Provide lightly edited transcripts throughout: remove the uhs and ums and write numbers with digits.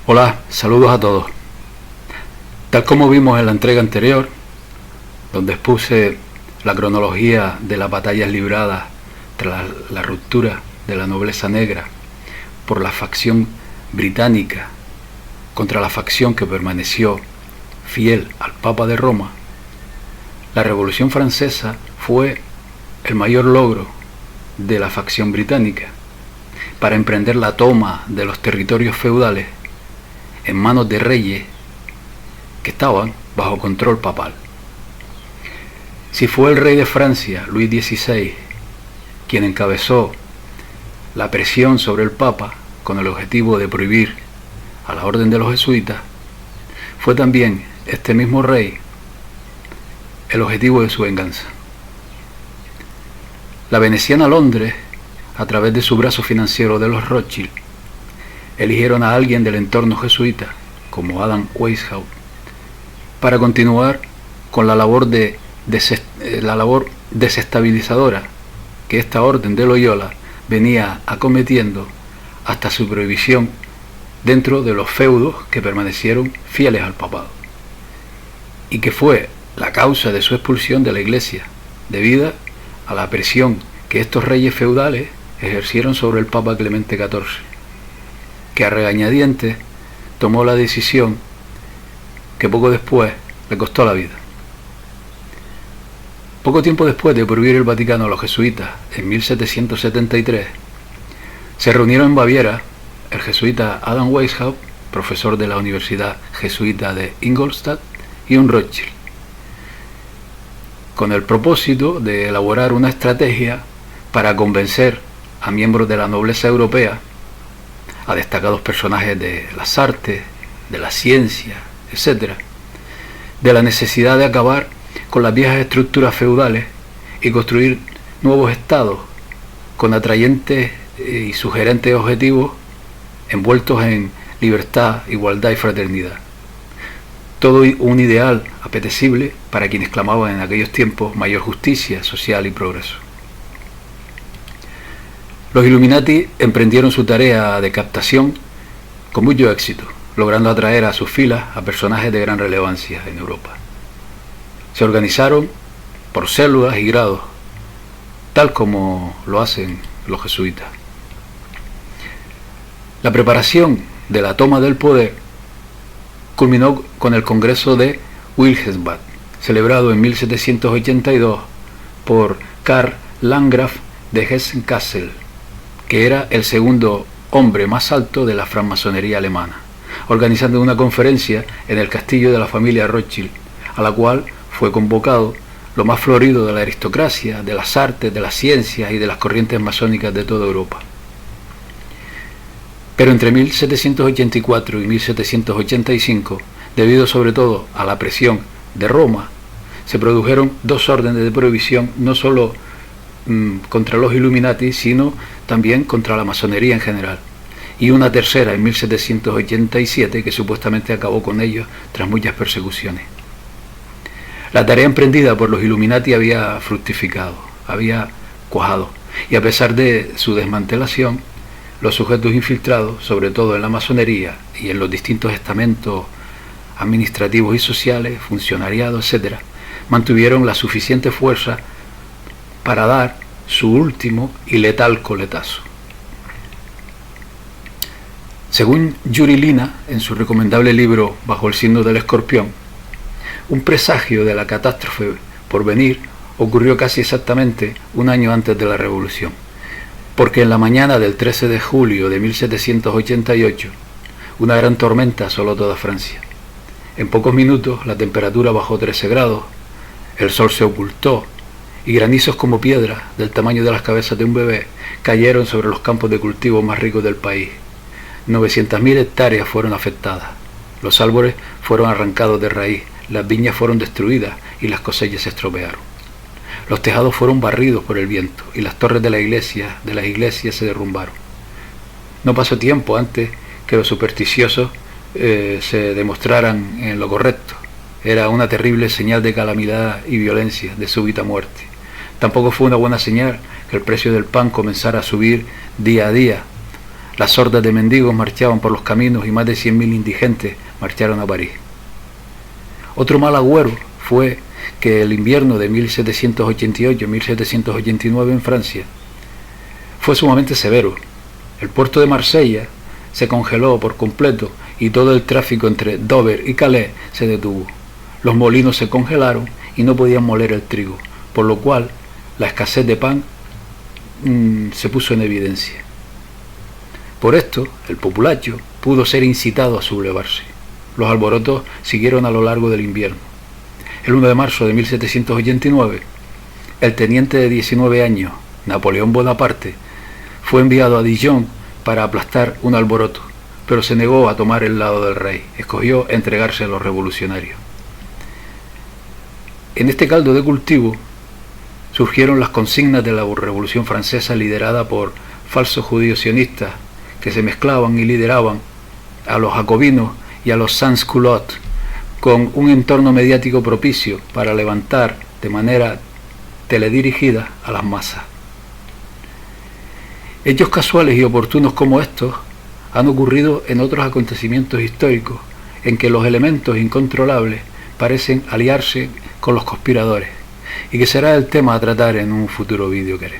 Hola, saludos a todos. Tal como vimos en la entrega anterior, donde expuse la cronología de las batallas libradas tras la ruptura de la nobleza negra por la facción británica contra la facción que permaneció fiel al Papa de Roma, la Revolución Francesa fue el mayor logro de la facción británica para emprender la toma de los territorios feudales en manos de reyes que estaban bajo control papal. Si fue el rey de Francia, Luis XVI, quien encabezó la presión sobre el Papa con el objetivo de prohibir a la orden de los jesuitas, fue también este mismo rey el objetivo de su venganza. La veneciana Londres, a través de su brazo financiero de los Rothschild, eligieron a alguien del entorno jesuita, como Adam Weishaupt, para continuar con la labor desestabilizadora que esta orden de Loyola venía acometiendo hasta su prohibición dentro de los feudos que permanecieron fieles al papado, y que fue la causa de su expulsión de la Iglesia, debido a la presión que estos reyes feudales ejercieron sobre el Papa Clemente XIV, que a regañadientes tomó la decisión que poco después le costó la vida. Poco tiempo después de prohibir el Vaticano a los jesuitas, en 1773, se reunieron en Baviera el jesuita Adam Weishaupt, profesor de la Universidad Jesuita de Ingolstadt, y un Rothschild, con el propósito de elaborar una estrategia para convencer a miembros de la nobleza europea, a destacados personajes de las artes, de la ciencia, etc., de la necesidad de acabar con las viejas estructuras feudales y construir nuevos estados con atrayentes y sugerentes objetivos envueltos en libertad, igualdad y fraternidad. Todo un ideal apetecible para quienes clamaban en aquellos tiempos mayor justicia social y progreso. Los Illuminati emprendieron su tarea de captación con mucho éxito, logrando atraer a sus filas a personajes de gran relevancia en Europa. Se organizaron por células y grados, tal como lo hacen los jesuitas. La preparación de la toma del poder culminó con el Congreso de Wilhelmsbad, celebrado en 1782 por Karl Landgraf de Hessen-Kassel, que era el segundo hombre más alto de la francmasonería alemana, organizando una conferencia en el castillo de la familia Rothschild, a la cual fue convocado lo más florido de la aristocracia, de las artes, de las ciencias y de las corrientes masónicas de toda Europa. Pero entre 1784 y 1785, debido sobre todo a la presión de Roma, se produjeron dos órdenes de prohibición, no solo contra los Illuminati, sino también contra la masonería en general, y una tercera en 1787 que supuestamente acabó con ellos tras muchas persecuciones. La tarea emprendida por los Illuminati había fructificado, había cuajado, y a pesar de su desmantelación, los sujetos infiltrados, sobre todo en la masonería y en los distintos estamentos administrativos y sociales, funcionariados, etc., mantuvieron la suficiente fuerza para dar su último y letal coletazo. Según Yuri Lina, en su recomendable libro Bajo el signo del escorpión, un presagio de la catástrofe por venir ocurrió casi exactamente un año antes de la Revolución, porque en la mañana del 13 de julio de 1788, una gran tormenta asoló toda Francia. En pocos minutos la temperatura bajó 13 grados, el sol se ocultó, y granizos como piedras, del tamaño de las cabezas de un bebé, cayeron sobre los campos de cultivo más ricos del país. 900.000 hectáreas fueron afectadas. Los árboles fueron arrancados de raíz, las viñas fueron destruidas y las cosechas se estropearon. Los tejados fueron barridos por el viento y las torres de las iglesias se derrumbaron. No pasó tiempo antes que los supersticiosos se demostraran en lo correcto. Era una terrible señal de calamidad y violencia, de súbita muerte. Tampoco fue una buena señal que el precio del pan comenzara a subir día a día, Las hordas de mendigos marchaban por los caminos y más de 100.000 indigentes marcharon a París. Otro mal agüero fue que el invierno de 1788-1789 en Francia fue sumamente severo. El puerto de Marsella se congeló por completo y todo el tráfico entre Dover y Calais se detuvo. Los molinos se congelaron y no podían moler el trigo, por lo cual la escasez de pan se puso en evidencia. Por esto, el populacho pudo ser incitado a sublevarse. Los alborotos siguieron a lo largo del invierno. El 1 de marzo de 1789, el teniente de 19 años, Napoleón Bonaparte, fue enviado a Dijon para aplastar un alboroto, pero se negó a tomar el lado del rey. Escogió entregarse a los revolucionarios. En este caldo de cultivo surgieron las consignas de la Revolución Francesa, liderada por falsos judíos sionistas que se mezclaban y lideraban a los jacobinos y a los sans-culottes, con un entorno mediático propicio para levantar de manera teledirigida a las masas. Hechos casuales y oportunos como estos han ocurrido en otros acontecimientos históricos en que los elementos incontrolables parecen aliarse con los conspiradores, y que será el tema a tratar en un futuro vídeo que haré.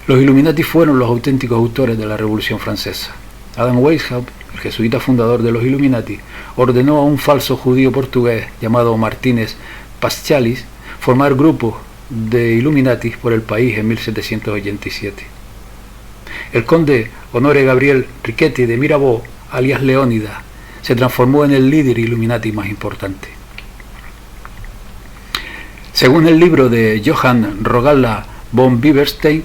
Los Illuminati fueron los auténticos autores de la Revolución Francesa. Adam Weishaupt, el jesuita fundador de los Illuminati, ordenó a un falso judío portugués llamado Martínez Paschalis formar grupos de Illuminati por el país en 1787. El conde Honoré Gabriel Riquetti de Mirabeau, alias Leónidas, se transformó en el líder Illuminati más importante. Según el libro de Johann Rogalla von Bieberstein,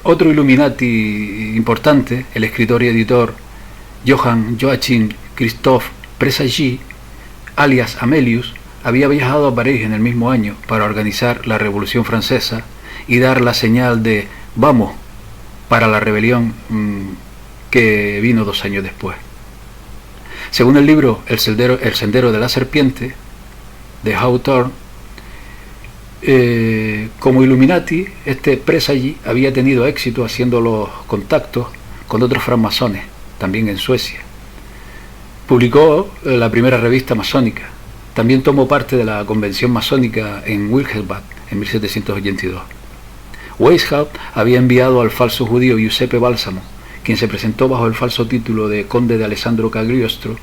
otro Illuminati importante, el escritor y editor Johann Joachim Christoph Presagy, alias Amelius, había viajado a París en el mismo año para organizar la Revolución Francesa y dar la señal de «vamos» para la rebelión que vino 2 años después. Según el libro El Sendero de la Serpiente, de Hawthorne, como Illuminati, este Presagy había tenido éxito haciendo los contactos con otros francmasones, también en Suecia. Publicó la primera revista masónica. También tomó parte de la convención masónica en Wilhelmsbad en 1782. Weishaupt había enviado al falso judío Giuseppe Balsamo, quien se presentó bajo el falso título de conde de Alessandro Cagliostro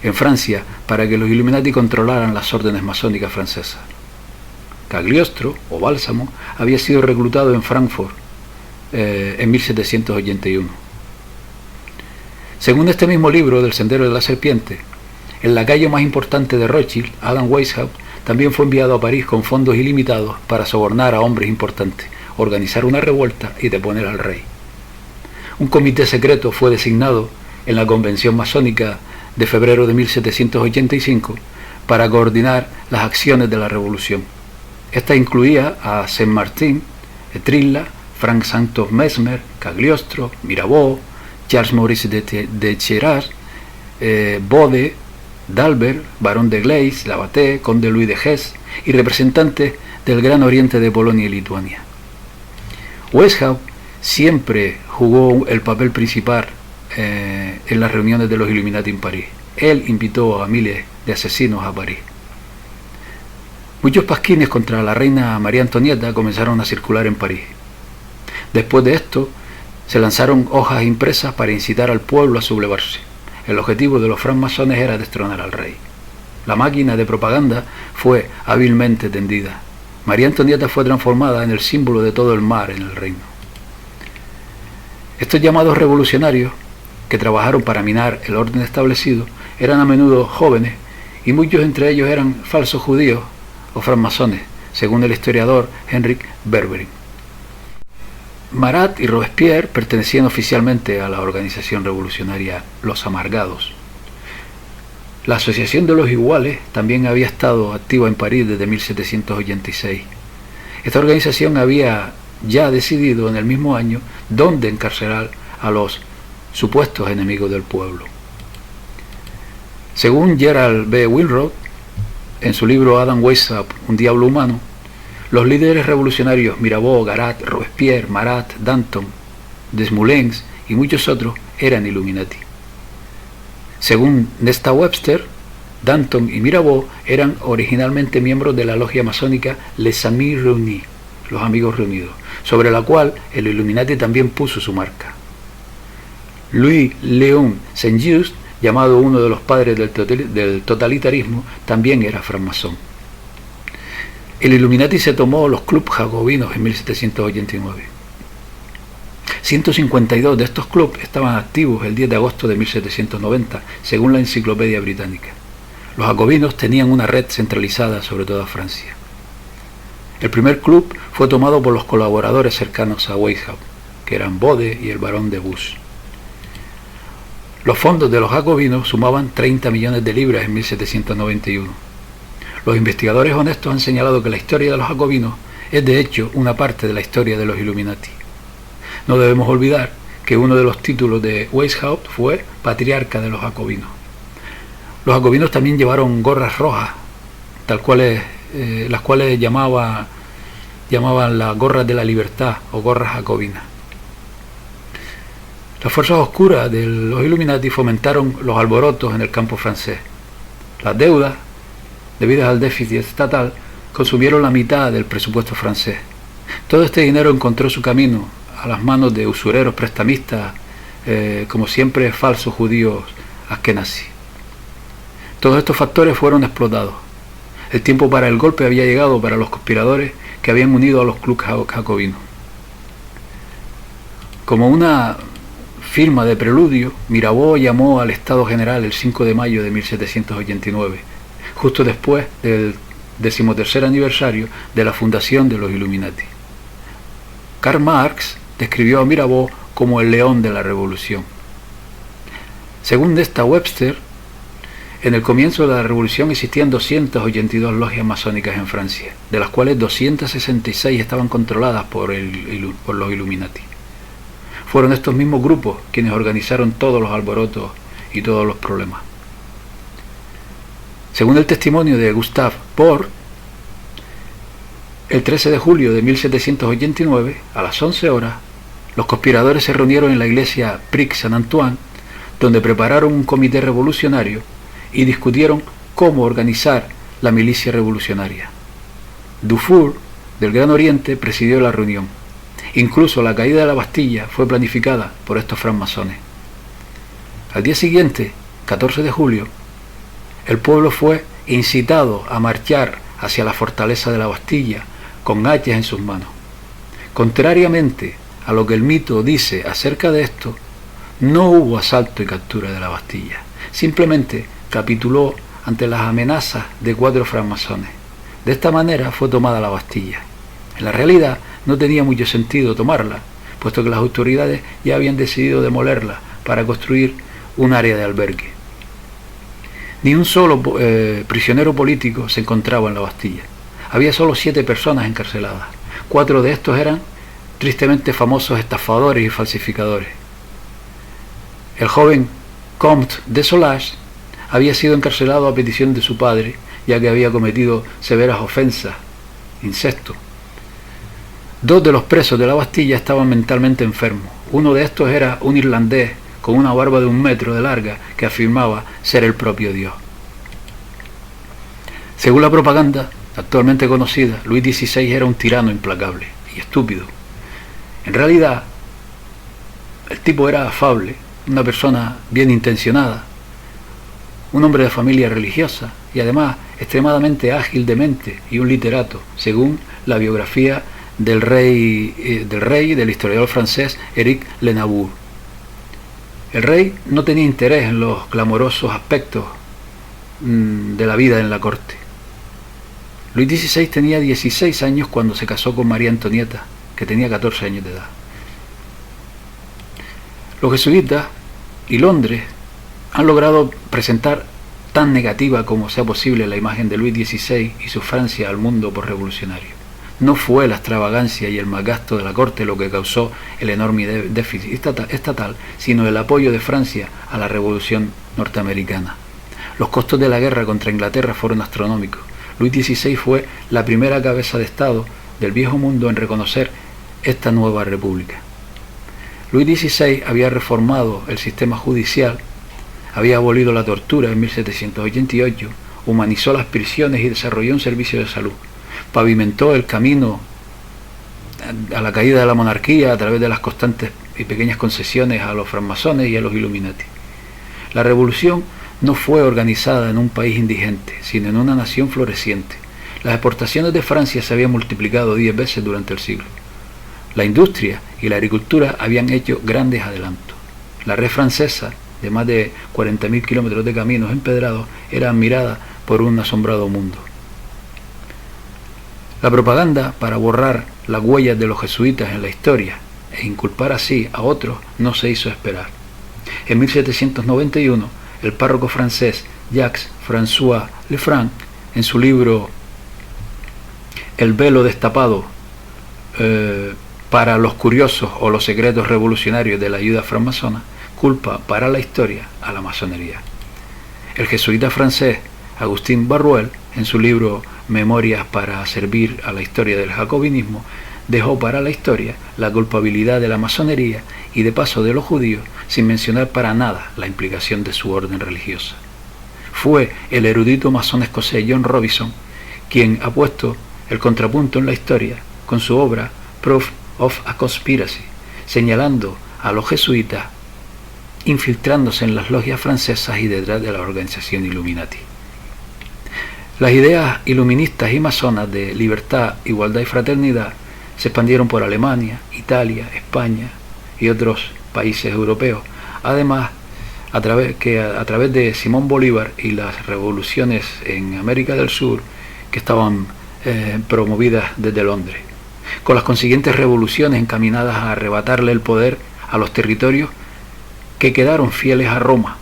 en Francia para que los Illuminati controlaran las órdenes masónicas francesas. Cagliostro, o Bálsamo, había sido reclutado en Frankfurt en 1781. Según este mismo libro del Sendero de la Serpiente, el lacayo más importante de Rothschild, Adam Weishaupt, también fue enviado a París con fondos ilimitados para sobornar a hombres importantes, organizar una revuelta y deponer al rey. Un comité secreto fue designado en la convención masónica de febrero de 1785 para coordinar las acciones de la revolución. Esta incluía a Saint-Martin, Etrilla, Frank Santos Mesmer, Cagliostro, Mirabeau, Charles Maurice de Cheras, Bode, D'Albert, barón de Gleis, Lavater, conde Louis de Hesse y representantes del Gran Oriente de Polonia y Lituania. Weishaupt siempre jugó el papel principal en las reuniones de los Illuminati en París. Él invitó a miles de asesinos a París. Muchos pasquines contra la reina María Antonieta comenzaron a circular en París. Después de esto, se lanzaron hojas impresas para incitar al pueblo a sublevarse. El objetivo de los francmasones era destronar al rey. La máquina de propaganda fue hábilmente tendida. María Antonieta fue transformada en el símbolo de todo el mal en el reino. Estos llamados revolucionarios, que trabajaron para minar el orden establecido, eran a menudo jóvenes y muchos entre ellos eran falsos judíos o francmasones, según el historiador Henrik Berberin. Marat y Robespierre pertenecían oficialmente a la organización revolucionaria Los Amargados. La Asociación de los Iguales también había estado activa en París desde 1786. Esta organización había ya decidido en el mismo año dónde encarcelar a los supuestos enemigos del pueblo. Según Gerald B. Wilrod, en su libro Adam Weishaupt, Un diablo humano, los líderes revolucionarios Mirabeau, Garat, Robespierre, Marat, Danton Desmoulins y muchos otros eran Illuminati. Según Nesta Webster, Danton y Mirabeau eran originalmente miembros de la logia masónica Les Amis Réunis, los amigos reunidos, sobre la cual el Illuminati también puso su marca. Louis-Léon Saint-Just, llamado uno de los padres del totalitarismo, también era francmasón. El Illuminati se tomó los clubes jacobinos en 1789. 152 de estos clubes estaban activos el 10 de agosto de 1790, según la Enciclopedia Británica. Los jacobinos tenían una red centralizada sobre toda Francia. El primer club fue tomado por los colaboradores cercanos a Weishaupt, que eran Bode y el barón de Busse. Los fondos de los jacobinos sumaban 30 millones de libras en 1791. Los investigadores honestos han señalado que la historia de los jacobinos es de hecho una parte de la historia de los Illuminati. No debemos olvidar que uno de los títulos de Weishaupt fue patriarca de los jacobinos. Los jacobinos también llevaron gorras rojas, las cuales llamaban las gorras de la libertad o gorras jacobinas. Las fuerzas oscuras de los Illuminati fomentaron los alborotos en el campo francés. Las deudas, debidas al déficit estatal, consumieron la mitad del presupuesto francés. Todo este dinero encontró su camino a las manos de usureros prestamistas, como siempre falsos judíos askenazí. Todos estos factores fueron explotados. El tiempo para el golpe había llegado para los conspiradores que habían unido a los clubes jacobinos. Como una firma de preludio, Mirabeau llamó al Estado General el 5 de mayo de 1789, justo después del 13º aniversario de la fundación de los Illuminati. Karl Marx describió a Mirabeau como el león de la revolución. Según Nesta Webster, en el comienzo de la revolución existían 282 logias masónicas en Francia, de las cuales 266 estaban controladas por los Illuminati. Fueron estos mismos grupos quienes organizaron todos los alborotos y todos los problemas. Según el testimonio de Gustave Port, el 13 de julio de 1789, a las 11 horas, los conspiradores se reunieron en la iglesia Prix Saint-Antoine, donde prepararon un comité revolucionario y discutieron cómo organizar la milicia revolucionaria. Dufour, del Gran Oriente, presidió la reunión. Incluso la caída de la Bastilla fue planificada por estos francmasones. Al día siguiente, 14 de julio, el pueblo fue incitado a marchar hacia la fortaleza de la Bastilla con hachas en sus manos. Contrariamente a lo que el mito dice acerca de esto, no hubo asalto y captura de la Bastilla. Simplemente capituló ante las amenazas de 4 francmasones. De esta manera fue tomada la Bastilla. En la realidad no tenía mucho sentido tomarla, puesto que las autoridades ya habían decidido demolerla para construir un área de albergue. Ni un solo prisionero político se encontraba en la Bastilla. Había solo 7 personas encarceladas. 4 de estos eran tristemente famosos estafadores y falsificadores. El joven Comte de Solage había sido encarcelado a petición de su padre, ya que había cometido severas ofensas, incesto. 2 de los presos de la Bastilla estaban mentalmente enfermos. Uno de estos era un irlandés con una barba de 1 metro de larga que afirmaba ser el propio Dios. Según la propaganda actualmente conocida, Luis XVI era un tirano implacable y estúpido. En realidad, el tipo era afable, una persona bien intencionada, un hombre de familia religiosa y además extremadamente ágil de mente y un literato, según la biografía del rey y del historiador francés Éric Lenabur. El rey no tenía interés en los clamorosos aspectos de la vida en la corte. Luis XVI tenía 16 años cuando se casó con María Antonieta, que tenía 14 años de edad. Los jesuitas y Londres han logrado presentar tan negativa como sea posible la imagen de Luis XVI y su Francia al mundo por revolucionario. No fue la extravagancia y el malgasto de la corte lo que causó el enorme déficit estatal, sino el apoyo de Francia a la revolución norteamericana. Los costos de la guerra contra Inglaterra fueron astronómicos. Luis XVI fue la primera cabeza de Estado del viejo mundo en reconocer esta nueva república. Luis XVI había reformado el sistema judicial, había abolido la tortura en 1788, humanizó las prisiones y desarrolló un servicio de salud. Pavimentó el camino a la caída de la monarquía a través de las constantes y pequeñas concesiones a los francmasones y a los Illuminati. La revolución no fue organizada en un país indigente, sino en una nación floreciente. Las exportaciones de Francia se habían multiplicado 10 veces durante el siglo. La industria y la agricultura habían hecho grandes adelantos. La red francesa, de más de 40.000 kilómetros de caminos empedrados, era admirada por un asombrado mundo. La propaganda para borrar las huellas de los jesuitas en la historia e inculpar así a otros no se hizo esperar. En 1791, el párroco francés Jacques François Lefranc, en su libro El velo destapado para los curiosos o los secretos revolucionarios de la ayuda francmasona, culpa para la historia a la masonería. El jesuita francés Agustín Barruel, en su libro Memorias para servir a la historia del jacobinismo, dejó para la historia la culpabilidad de la masonería y de paso de los judíos, sin mencionar para nada la implicación de su orden religiosa. Fue el erudito masón escocés John Robinson quien ha puesto el contrapunto en la historia con su obra Proof of a Conspiracy, señalando a los jesuitas infiltrándose en las logias francesas y detrás de la organización Illuminati. Las ideas iluministas y masonas de libertad, igualdad y fraternidad se expandieron por Alemania, Italia, España y otros países europeos. Además, a través de Simón Bolívar y las revoluciones en América del Sur que estaban promovidas desde Londres, con las consiguientes revoluciones encaminadas a arrebatarle el poder a los territorios que quedaron fieles a Roma,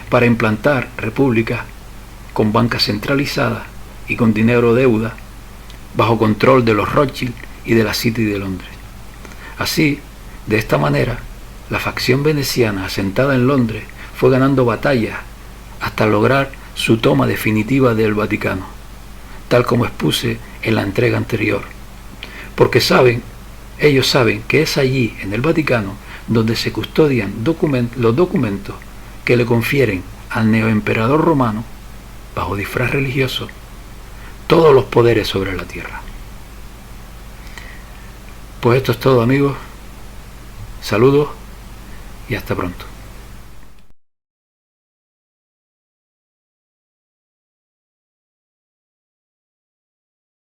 para implantar repúblicas con bancas centralizadas y con dinero deuda, bajo control de los Rothschild y de la City de Londres. Así, de esta manera, la facción veneciana asentada en Londres fue ganando batallas hasta lograr su toma definitiva del Vaticano, tal como expuse en la entrega anterior, porque ellos saben que es allí, en el Vaticano, donde se custodian los documentos que le confieren al neoemperador romano, bajo disfraz religioso, todos los poderes sobre la tierra. Pues esto es todo, amigos. Saludos y hasta pronto.